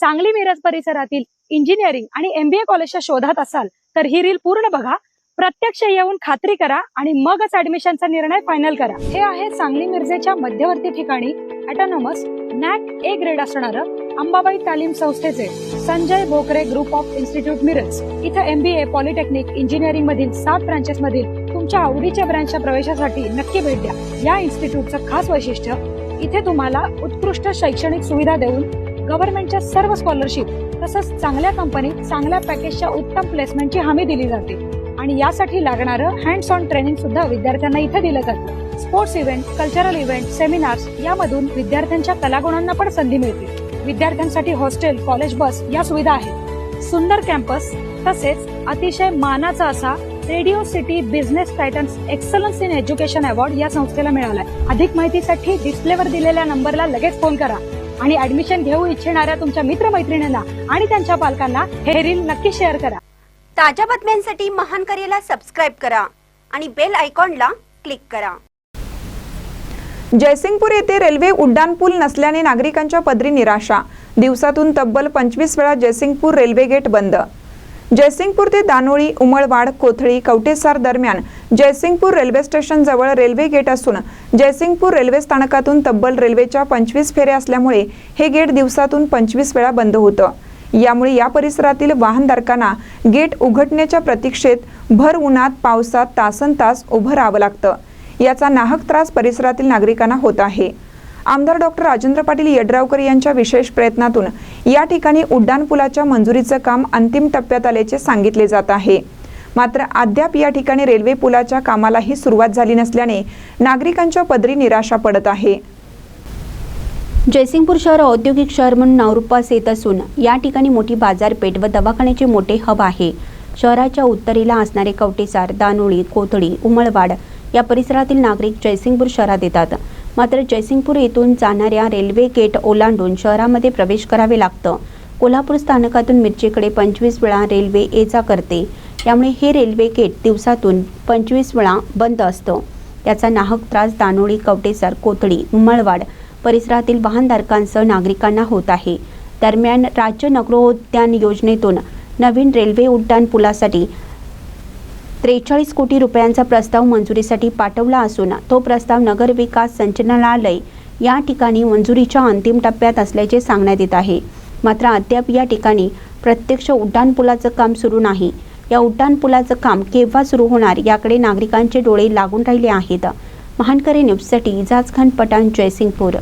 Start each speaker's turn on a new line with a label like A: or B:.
A: सांगली मिरज परिसरातील इंजिनिअरिंग आणि MBA कॉलेजच्या शोधात असाल तर ही रील पूर्ण बघा, प्रत्यक्ष येऊन खात्री करा आणि मगच ऍडमिशनचा निर्णय फायनल करा। हे आहे सांगली मिरजेच्या मध्यवर्ती ठिकाणी ऑटोनॉमस NAC A ग्रेड असणारं अंबाबाई तालीम संस्थेचे Sanjay Bhokare group of institute Miraj. इथे MBA, पॉलिटेक्निक, इंजिनिअरिंग मधील 7 ब्रांचेस मधील तुमच्या आवडीच्या ब्रांचच्या प्रवेशासाठी नक्की भेट द्या। या इन्स्टिट्यूटचं खास वैशिष्ट्य, इथे तुम्हाला उत्कृष्ट शैक्षणिक सुविधा देऊन गव्हर्नमेंटच्या सर्व स्कॉलरशिप तसंच चांगल्या कंपनीत चांगल्या पॅकेजच्या उत्तम प्लेसमेंटची हमी दिली जाते आणि यासाठी लागणारं हँड्स ऑन ट्रेनिंग सुद्धा विद्यार्थ्यांना इथे दिलं जातं। Sports event, cultural event, seminars यामधून विद्यार्थ्यांच्या कलागुणांना पण संधी मिळते। विद्यार्थ्यांसाठी हॉस्टेल, कॉलेज बस या सुविधा आहेत। सुंदर कॅम्पस तसेच अतिशय मानाचा असा radio city business Titans excellence in education award या संस्थेला मिळालाय। अधिक माहितीसाठी डिस्प्लेवर दिलेल्या नंबरला लगेच फोन करा आणि ऍडमिशन घेऊ इच्छिणाऱ्या तुमच्या मित्रमैत्रिणींना आणि त्यांच्या पालकांना हे रील नक्की शेअर करा।
B: ताज्या बातम्यांसाठी महान करेला सबस्क्राइब करा आणि बेल आयकॉनला क्लिक करा।
C: जयसिंगपूर येथे रेल्वे उड्डाणपूल नसल्याने नागरिकांच्या पदरी निराशा। दिवसातून तब्बल 25 वेळा जयसिंगपूर रेल्वे गेट बंद। जयसिंगपूर ते दानोळी, उमळवाड, कोथळी, कवटेसार दरम्यान जयसिंगपूर रेल्वे स्टेशन जवळ रेल्वे गेट असून जयसिंगपूर रेल्वे स्थानकातून तब्बल रेल्वेच्या 25 फेऱ्या असल्यामुळे हे गेट दिवसातून 25 वेळा बंद होतं। यामुळे या परिसरातील वाहनधारकांना गेट उघडण्याच्या प्रतीक्षेत भर उन्हात पावसात तासनतास उभं राहावं लागतं। याचा नाहक त्रास परिसरातील नागरिकांना होत आहे। आमदार डॉक्टर राजेंद्र पाटील यड्रावकर यांच्या विशेष प्रयत्नातून या ठिकाणी उड्डाणपुलाच्या मंजुरीचं काम अंतिम टप्प्यात आल्याचे सांगितले जात आहे। मात्र अद्याप या ठिकाणी रेल्वे पुलाच्या कामालाही सुरुवात झाली नसल्याने नागरिकांच्या पदरी निराशा पडत आहे।
B: जयसिंगपूर शहर औद्योगिक शहर म्हणून नावरूपास येत असून या ठिकाणी मोठी बाजारपेठ व दवाखान्याचे मोठे हब आहे। शहराच्या उत्तरेला असणारे कवटेसार, दानोळी, कोथळी, उमळवाड या परिसरातील नागरिक जयसिंगपूर शहरात येतात। मात्र जयसिंगपूर येथून जाणाऱ्या रेल्वे गेट ओलांडून शहरामध्ये प्रवेश करावे लागतं। कोल्हापूर स्थानकातून मिरजेकडे 25 वेळा रेल्वे ये-जा करते। यामुळे हे रेल्वे गेट दिवसातून 25 वेळा बंद असतं। याचा नाहक त्रास दानोळी, कवटेसार, कोथळी, उमळवाड परिसरातील वाहनधारकांसह नागरिकांना होत आहे। दरम्यान राज्य नगरोद्यान योजनेतून नवीन रेल्वे उड्डाण पुलासाठी 43 कोटी रुपयांचा प्रस्ताव मंजुरीसाठी पाठवला असून तो प्रस्ताव नगर विकास संचालनालय या ठिकाणी मंजुरीच्या अंतिम टप्प्यात असल्याचे सांगण्यात येत आहे। मात्र अद्याप या ठिकाणी प्रत्यक्ष उड्डाणपुलाचं काम सुरू नाही। या उड्डाणपुलाचं काम केव्हा सुरू होणार याकडे नागरिकांचे डोळे लागून राहिले आहेत। महानकरे न्यूजसाठी इजाज खान पठाण, जयसिंगपूर।